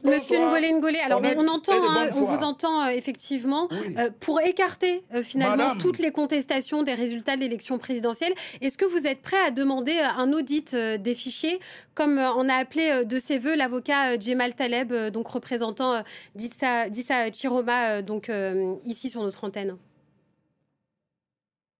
Monsieur Ngolé Ngolé, alors on entend, on vous entend effectivement, oui. Pour écarter finalement Madame, toutes les contestations des résultats de l'élection présidentielle. Est-ce que vous êtes prêt à demander un audit des fichiers, comme on a appelé de ses voeux l'avocat Djemal Taleb, donc représentant d'Issa Chiroma, donc ici sur notre antenne?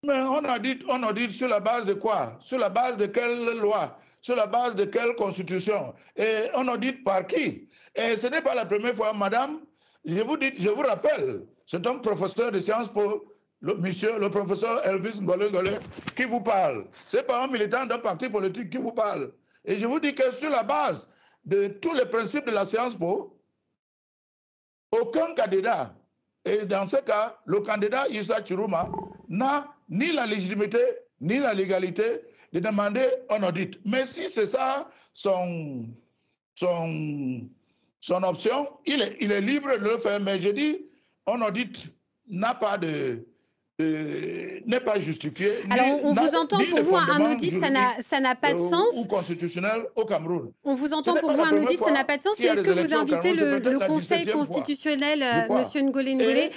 Mais on audite sur la base de quoi? Sur la base de quelle loi? Sur la base de quelle constitution? Et on audite par qui? Et ce n'est pas la première fois, madame. Je vous rappelle, c'est un professeur de Sciences Po, le professeur Elvis Ngolé Ngolé, qui vous parle. Ce n'est pas un militant d'un parti politique qui vous parle. Et je vous dis que sur la base de tous les principes de la Sciences Po, aucun candidat, et dans ce cas, le candidat Issa Chiroma n'a ni la légitimité ni la légalité de demander un audit. Mais si c'est ça son option, il est libre de le faire. Mais je dis, un audit n'a pas n'est pas justifié. Alors, on vous entend, pour vous, un audit, ça n'a pas de sens. Ou constitutionnel au Cameroun. On vous entend, pour vous, un audit, ça n'a pas de sens. Mais est-ce que vous invitez le Conseil constitutionnel, Monsieur Ngolé Ngolé?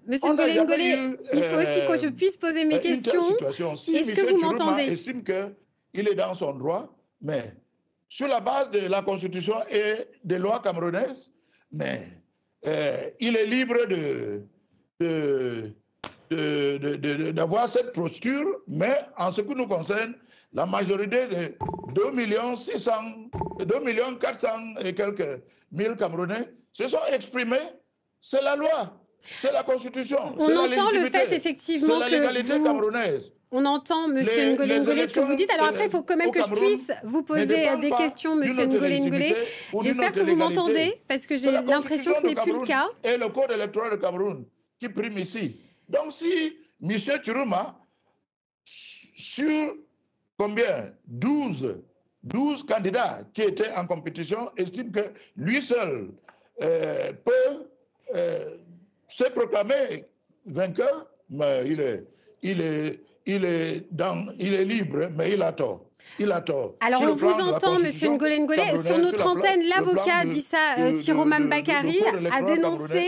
Monsieur Ngolé Ngolé, il faut aussi que je puisse poser mes questions. Est-ce que vous m'entendez? Estime qu'il est dans son droit, mais sur la base de la Constitution et des lois camerounaises, mais il est libre d'avoir cette posture, mais en ce qui nous concerne, la majorité de 2 400 et quelques mille Camerounais se sont exprimés. C'est la loi, c'est la Constitution. On entend le fait effectivement que l'égalité camerounaise. On entend, Monsieur Ngolé Ngolé, ce que vous dites. Alors après, il faut quand même que je puisse vous poser des questions, Monsieur Ngolé Ngolé. J'espère que vous m'entendez, parce que j'ai l'impression que ce n'est plus le cas. Et le code électoral de Cameroun qui prime ici. Donc si M. Chiroma, sur combien 12 candidats qui étaient en compétition, estime que lui seul peut se proclamer vainqueur, mais il est libre, mais il a tort. Il a tort. Alors, on vous entend, Monsieur Ngolé Ngolé. Sur notre antenne, l'avocat d'Issa Chiroma Mbakari a dénoncé.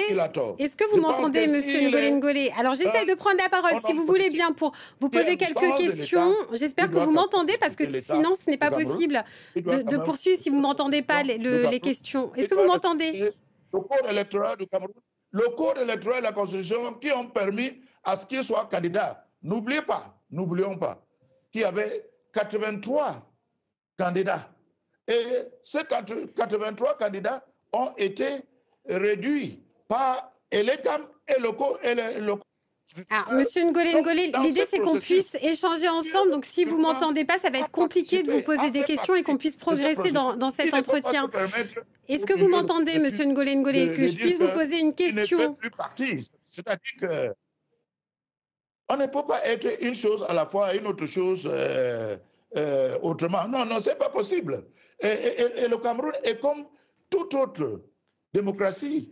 Est-ce que vous m'entendez, Monsieur Ngolé Ngolé? Alors, j'essaie de prendre la parole, si vous voulez bien, pour vous poser quelques questions. J'espère que vous m'entendez, parce que sinon, ce n'est pas possible de poursuivre si vous ne m'entendez pas les questions. Est-ce que vous m'entendez? Le code électoral du Cameroun, le code électoral et la Constitution qui ont permis à ce qu'il soit candidat. N'oublions pas qu'il y avait 83 candidats. Et ces 83 candidats ont été réduits par l'ECAM et le Alors, Monsieur Ngolé Ngolé, l'idée c'est qu'on puisse échanger ensemble. Donc, si vous ne m'entendez pas, ça va être compliqué de vous poser des questions et qu'on puisse progresser dans cet entretien. Est-ce que vous m'entendez, Monsieur Ngolé Ngolé, que je puisse vous poser une question? C'est-à-dire que on ne peut pas être une chose à la fois et une autre chose autrement. Non, ce n'est pas possible. Et le Cameroun est comme toute autre démocratie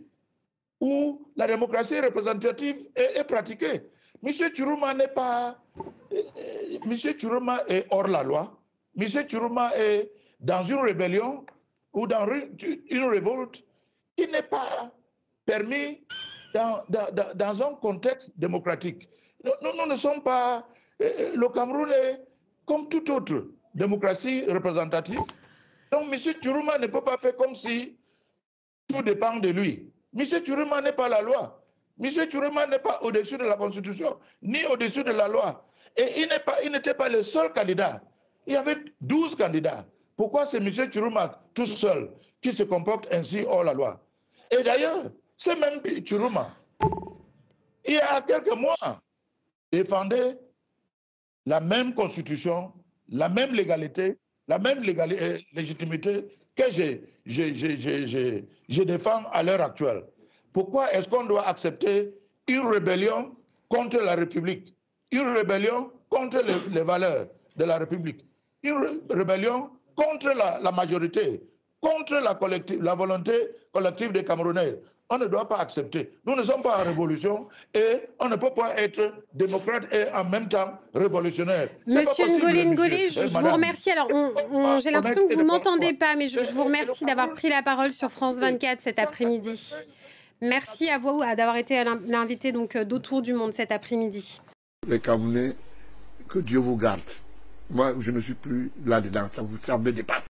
où la démocratie représentative est pratiquée. M. Chiroma n'est pas... M. Chiroma est hors la loi. M. Chiroma est dans une rébellion ou dans une révolte qui n'est pas permis dans un contexte démocratique. Nous ne sommes pas... Le Cameroun est comme toute autre démocratie représentative. Donc M. Chiroma ne peut pas faire comme si tout dépend de lui. M. Chiroma n'est pas la loi. M. Chiroma n'est pas au-dessus de la Constitution, ni au-dessus de la loi. Et il n'était pas le seul candidat. Il y avait 12 candidats. Pourquoi c'est M. Chiroma tout seul qui se comporte ainsi hors la loi? Et d'ailleurs, c'est même Chiroma, il y a quelques mois, défendait la même constitution, la même légalité, la même légitimité que je défends à l'heure actuelle. Pourquoi est-ce qu'on doit accepter une rébellion contre la République, une rébellion contre les valeurs de la République, une rébellion contre la majorité contre la volonté collective des Camerounais. On ne doit pas accepter. Nous ne sommes pas en révolution et on ne peut pas être démocrate et en même temps révolutionnaire. Monsieur Ngolé Ngolé, je vous remercie. Alors, j'ai l'impression que vous ne m'entendez pas, mais je vous remercie d'avoir pris la parole sur France 24 cet après-midi. Merci à vous d'avoir été l'invité d'Autour du Monde cet après-midi. Les Camerounais, que Dieu vous garde. Moi, je ne suis plus là-dedans, ça me dépasse.